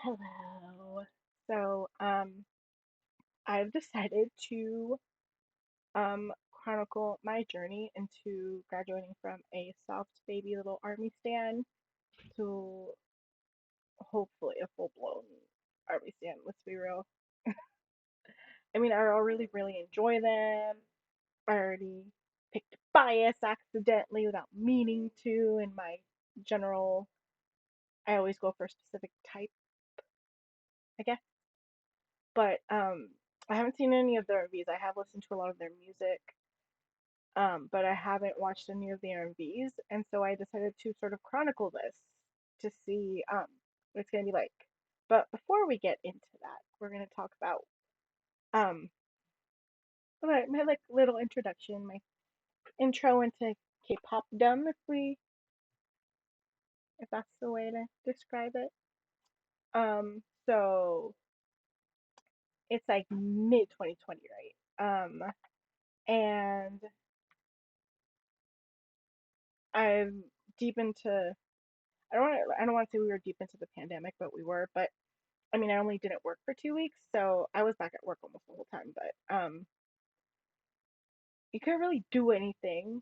Hello. So, I've decided to chronicle my journey into graduating from a soft baby little army stan to hopefully a full-blown army stan. Let's be real. I mean, I already really enjoy them. I already picked bias accidentally without meaning to in my general. I always go for a specific type, I guess. But I haven't seen any of their MVs. I have listened to a lot of their music, but I haven't watched any of the MVs, and so I decided to sort of chronicle this to see what it's gonna be like. But before we get into that, we're gonna talk about um my like little introduction, my intro into kpopdom, if that's the way to describe it. So it's like mid 2020, right? And I'm deep into I don't want to say we were deep into the pandemic, but we were. But I mean, I only didn't work for 2 weeks, so I was back at work almost the whole time. But you couldn't really do anything.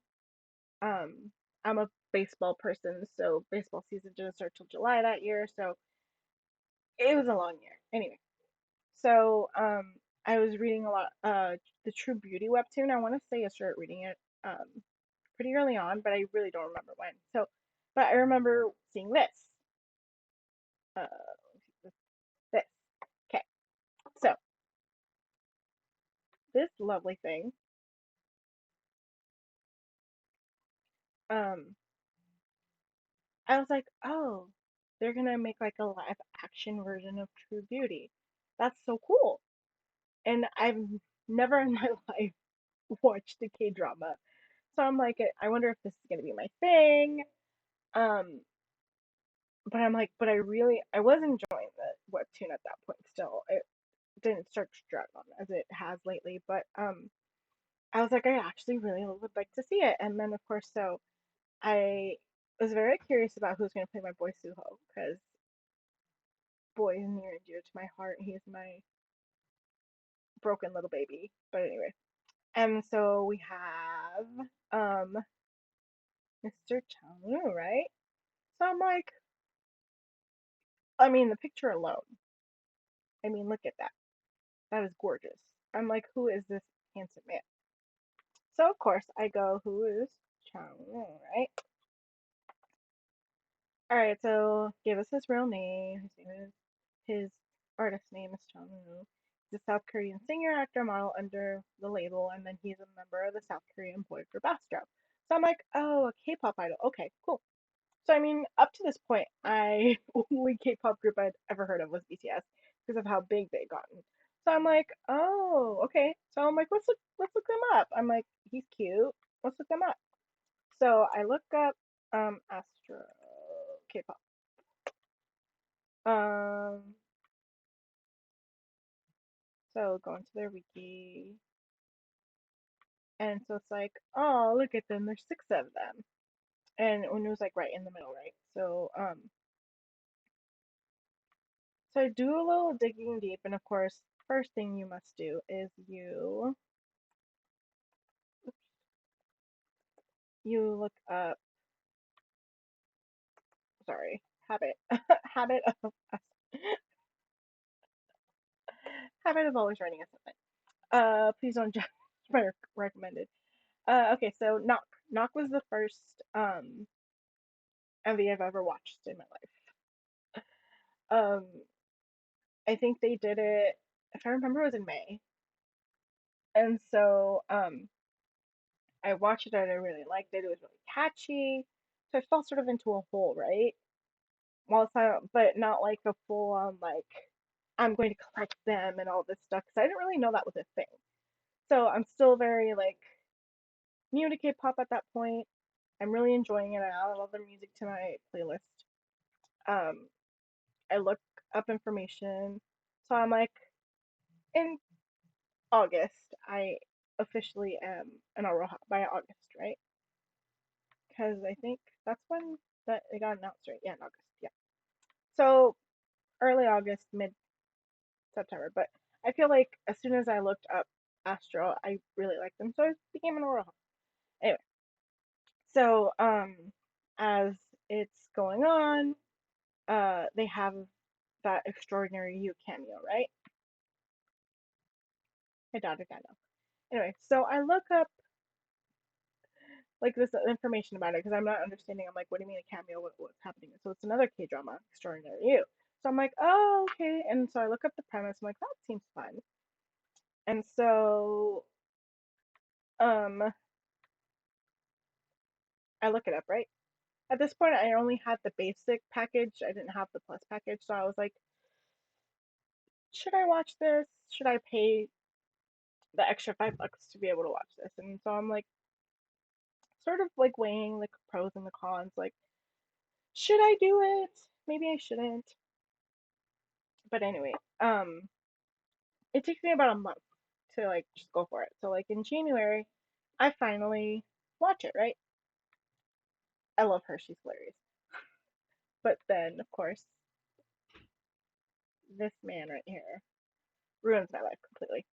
Um, I'm a baseball person, so baseball season didn't start till July that year, so it was a long year. Anyway, so I was reading a lot the True Beauty webtoon. I want to say I started reading it pretty early on, but I really don't remember when. So, but I remember seeing this. Uh, this. Okay, so this lovely thing. Um, I was like, oh, they're gonna make like a live action version of True Beauty. That's so cool. And I've never in my life watched a K drama. So I'm like, I wonder if this is gonna be my thing. Um, but I'm like, I was enjoying the webtoon at that point still. It didn't start to drag on as it has lately, but I was like, I actually really would like to see it. And then of course, so I was very curious about who's gonna play my boy Suho because boy is near and dear to my heart. He is my broken little baby. But anyway. And so we have Mr. Changwoo, right? So I'm like, I mean the picture alone. I mean, look at that. That is gorgeous. I'm like, who is this handsome man? So of course I go, who is Changwoo, right? Alright, so give us his real name. His artist name is Changwoo. He's a South Korean singer, actor, model under the label, and then he's a member of the South Korean boy group Astro. So I'm like, oh, a K-pop idol. Okay, cool. So I mean, up to this point, I only K-pop group I'd ever heard of was BTS because of how big they'd gotten. So I'm like, oh, okay. So I'm like, let's look them up. I'm like, he's cute. Let's look them up. So I look up Astro K-pop. Um, so go into their wiki, and so it's like, oh, look at them. There's six of them, and when it was like right in the middle, right? So I do a little digging deep, and of course, first thing you must do is you look up. Sorry, habit, habit of habit of always writing a sentence. Please don't judge my recommended. Okay, so Knock was the first MV I've ever watched in my life. I think they did it. If I remember, it was in May, and so I watched it and I really liked it. It was really catchy, so I fell sort of into a hole, right? While it's not, but not like a full on like I'm going to collect them and all this stuff because I didn't really know that was a thing. So I'm still very like new to K-pop at that point. I'm really enjoying it. I add all the music to my playlist. Um, I look up information. So I'm like, in August, I officially am an Aroha by August, right? Because I think that's when that it got announced, right? Yeah, in August. Yeah. So early August, mid September. But I feel like as soon as I looked up Astro, I really liked them, so I became an Aurora. Anyway, so as it's going on, they have that extraordinary you cameo, right? I doubted I know. Anyway, so I look up like this information about it because I'm not understanding. I'm like, what do you mean a cameo? What's happening? So it's another K drama, Extraordinary You. So I'm like, oh, okay. And so I look up the premise. I'm like, that seems fun. And so um, I look it up, right? At this point, I only had the basic package. I didn't have the plus package. So I was like, should I watch this? Should I pay the extra $5 to be able to watch this? And so I'm like, sort of like weighing the pros and the cons. Like, should I do it? Maybe I shouldn't. But anyway, it takes me about a month to like just go for it. So like in January, I finally watch it, right? I love her, she's hilarious. But then of course, this man right here ruins my life completely.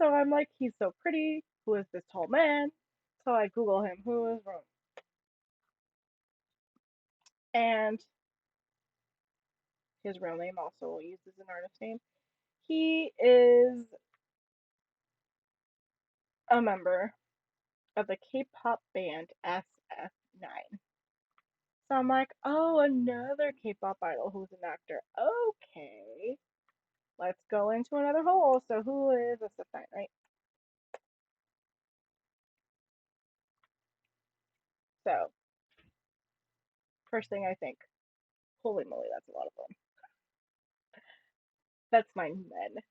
So I'm like, he's so pretty. Who is this tall man? So I Google him, who is Rome? And his real name also uses an artist name. He is a member of the K-pop band SF9. So I'm like, oh, another K-pop idol who's an actor. Okay, let's go into another hole. So who is SF9, right? So first thing I think, holy moly, that's a lot of them. That's 9 men,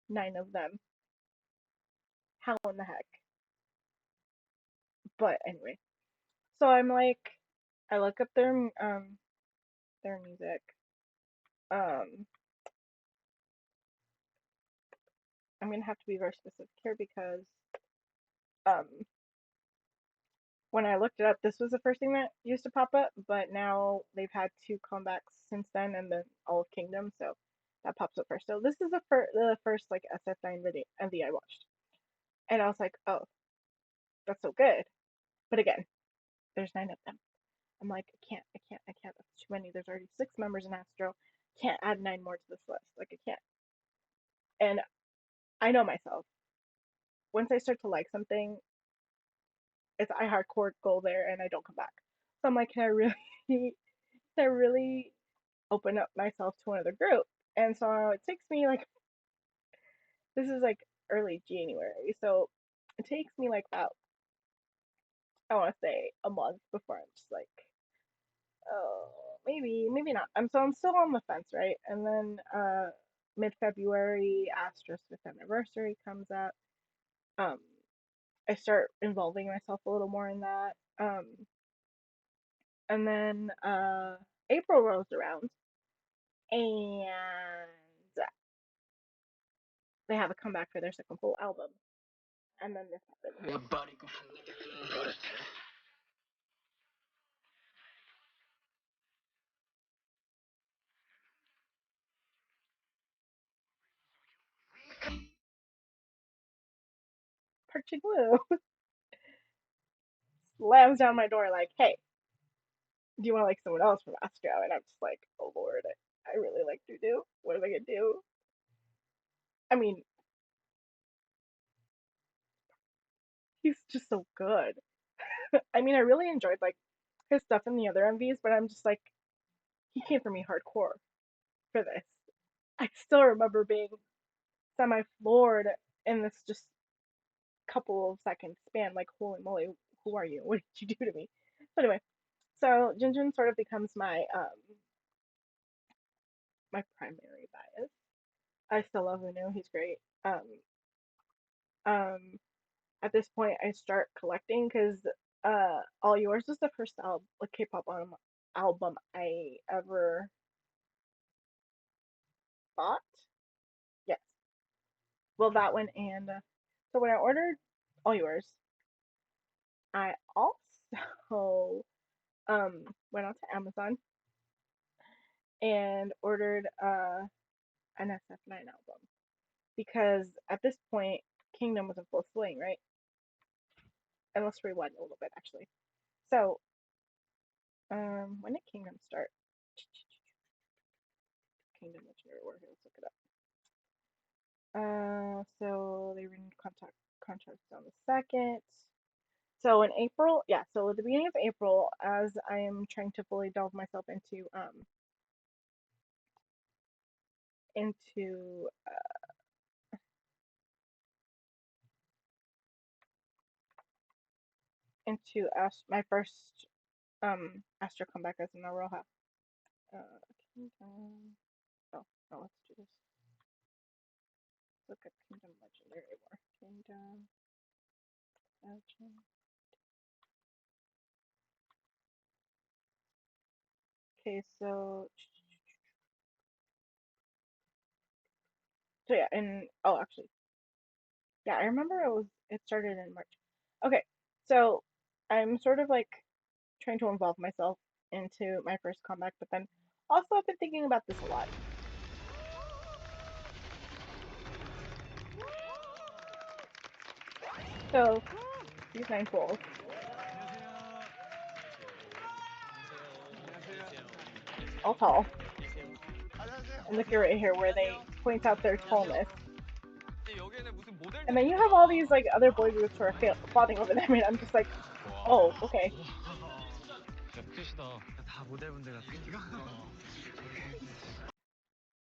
9 of them. How in the heck? But anyway, so I'm like, I look up their music. Um, I'm gonna have to be very specific here because um when I looked it up, this was the first thing that used to pop up, but now they've had 2 comebacks since then, and then all of Kingdom, so that pops up first. So this is the first like SF9 video MV I watched, and I was like, oh, that's so good. But again, there's 9 of them. I'm like, I can't. That's too many. There's already 6 members in Astro. Can't add 9 more to this list. Like I can't. And I know myself. Once I start to like something, it's I hardcore go there and I don't come back. So I'm like, can I really, can I really open up myself to another group? And so it takes me like this is like early January, so it takes me like about I want to say a month before I'm just like, oh, maybe not. I'm still on the fence, right? And then mid February, Astra's 5th anniversary comes up. Um, I start involving myself a little more in that. And then April rolls around and they have a comeback for their second full album. And then this happens. Park Chi Glue slams down my door like, hey, do you want to like someone else from Astro? And I'm just like, oh lord, I really like Dudu. What am I gonna do? I mean, he's just so good. I mean, I really enjoyed like his stuff in the other MVs, but I'm just like, he came for me hardcore for this. I still remember being semi floored in this just couple of seconds span. Like, holy moly, who are you? What did you do to me? So anyway, so Jinjin sort of becomes my primary bias. I still love Uno. He's great. Um, at this point, I start collecting because All Yours was the first album, like K-pop album I ever bought. Yes, well that one and so when I ordered All Yours, I also went on to Amazon and ordered an SF9 album because at this point Kingdom was in full swing, right? And let's rewind a little bit actually. So, when did Kingdom start? Kingdom Legendary Warrior. Let's look it up. So they renewed contracts on the second. So in April, yeah. So at the beginning of April, as I am trying to fully delve myself into my first Astro comeback as an Aroha. Kingdom. Oh, no, let's do this. Look at Kingdom Legendary War. Kingdom Legend. Okay, so yeah, and oh, actually, yeah, I remember it started in March. Okay, so I'm sort of like trying to involve myself into my first comeback, but then also I've been thinking about this a lot. So these nine fools, all tall, and look at right here where they point out their tallness. And then you have all these like other boy groups who are fawning over them, and I'm just like, oh, okay.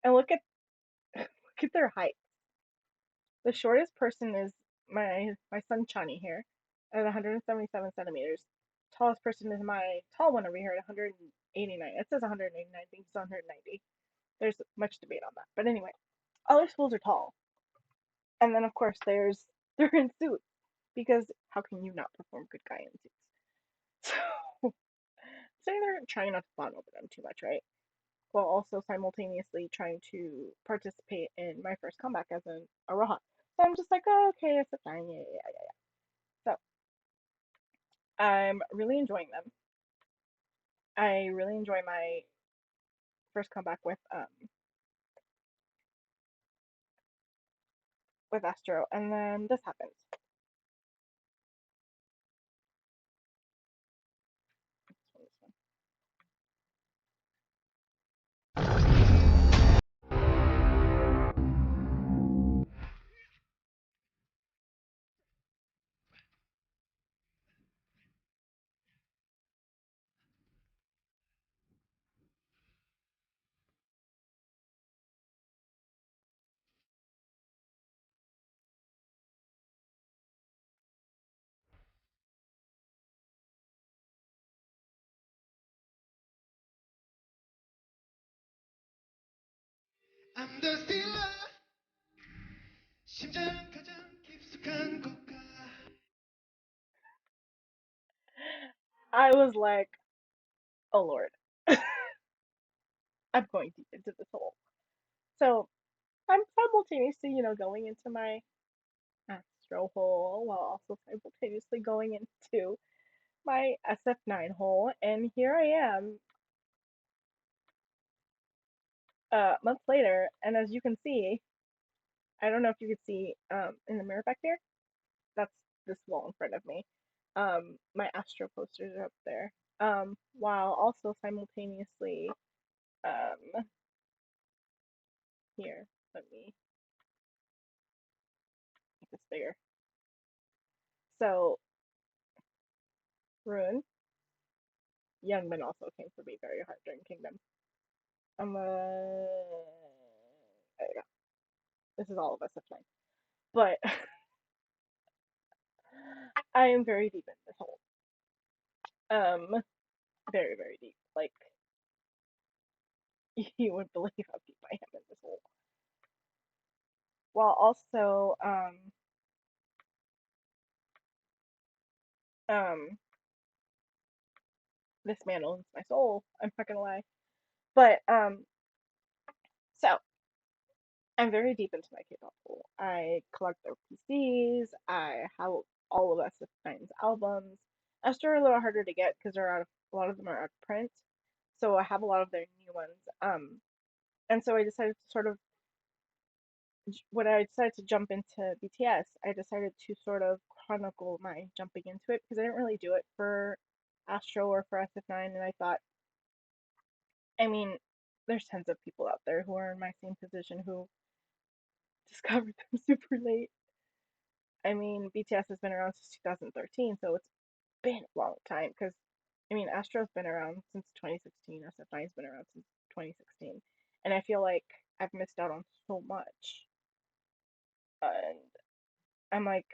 And look at their height. The shortest person is my son Chani here at 177 centimeters. Tallest person is my tall one over here at 189. It says 189. I think it's 190. There's much debate on that, but anyway, other schools are tall, and then of course they're in suits because how can you not perform good guy in suits? So they're trying not to fawn over them too much, right? While also simultaneously trying to participate in my first comeback as an Aroha. So I'm just like, oh, okay, it's fine, yeah, yeah, yeah. So I'm really enjoying them. I really enjoy my first comeback with Astro, and then this happens. I'm the stealer. 심장 가장 깊숙한 곳가. I was like, oh lord, I'm going deep into this hole. So I'm simultaneously, going into my Astro hole while also simultaneously going into my SF9 hole, and here I am, months later, and as you can see, I don't know if you could see in the mirror back there. That's this wall in front of me. My Astro posters are up there. While also simultaneously, um, here, let me make this bigger. So, Rune, Youngman also came for me very hard during Kingdom. There you go. This is all of us at night. But I am very deep in this hole. Very, very deep. Like, you would believe how deep I am in this hole. While also, um, this man owns my soul. I'm not gonna lie. But so I'm very deep into my K-pop pool. I collect their PCs. I have all of SF9's albums. Astro are a little harder to get because they're a lot of them are out of print. So I have a lot of their new ones. And so I decided to sort of when I decided to jump into BTS, I decided to sort of chronicle my jumping into it because I didn't really do it for Astro or for SF9, and I thought, I mean, there's tons of people out there who are in my same position who discovered them super late. I mean, BTS has been around since 2013, so it's been a long time because, I mean, Astro's been around since 2016, SF9's been around since 2016, and I feel like I've missed out on so much. And I'm like,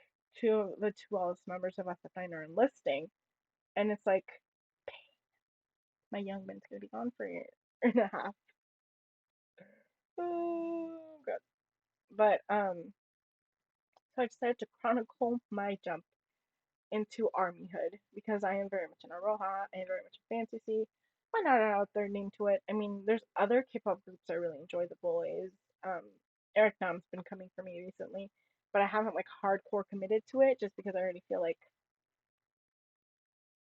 two of the two oldest members of SF9 are enlisting, and it's like, my young man's gonna be gone for a year and a half. Oh, God. But, so I decided to chronicle my jump into armyhood because I am very much in Aroha, I am very much in fantasy. Why not add out their name to it? I mean, there's other K-pop groups I really enjoy. The Boys, um, Eric Nam's been coming for me recently, but I haven't like hardcore committed to it just because I already feel like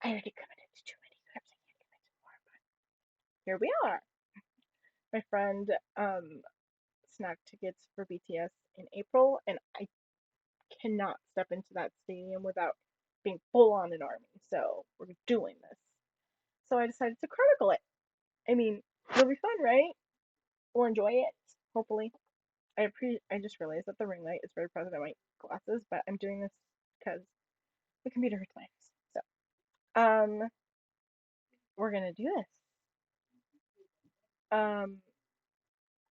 I already committed to too many groups. I can't commit to more. But here we are. My friend snagged tickets for BTS in April, and I cannot step into that stadium without being full on an army. So we're doing this. So I decided to chronicle it. I mean, it'll be fun, right? We'll enjoy it, hopefully. I just realized that the ring light is very present in my glasses, but I'm doing this because the computer hurts my eyes. So we're gonna do this. Um,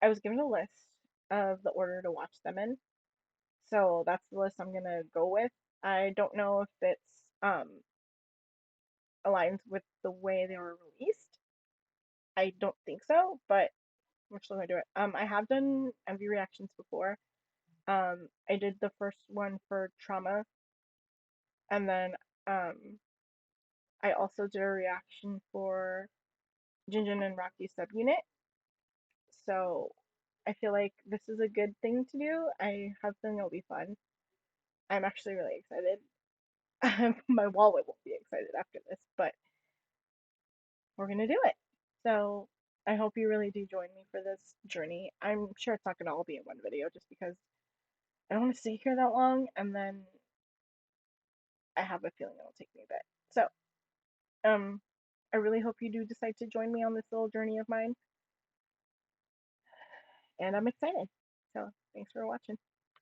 I was given a list of the order to watch them in, so that's the list I'm gonna go with. I don't know if it's aligns with the way they were released. I don't think so, but we're still gonna do it. I have done MV reactions before. I did the first one for Trauma, and then I also did a reaction for Jinjin and Rocky subunit. So I feel like this is a good thing to do. I have a feeling it'll be fun. I'm actually really excited. My wallet won't be excited after this, but we're gonna do it. So I hope you really do join me for this journey. I'm sure it's not gonna all be in one video just because I don't want to stay here that long, and then I have a feeling it'll take me a bit. So, I really hope you do decide to join me on this little journey of mine, and I'm excited. So, thanks for watching.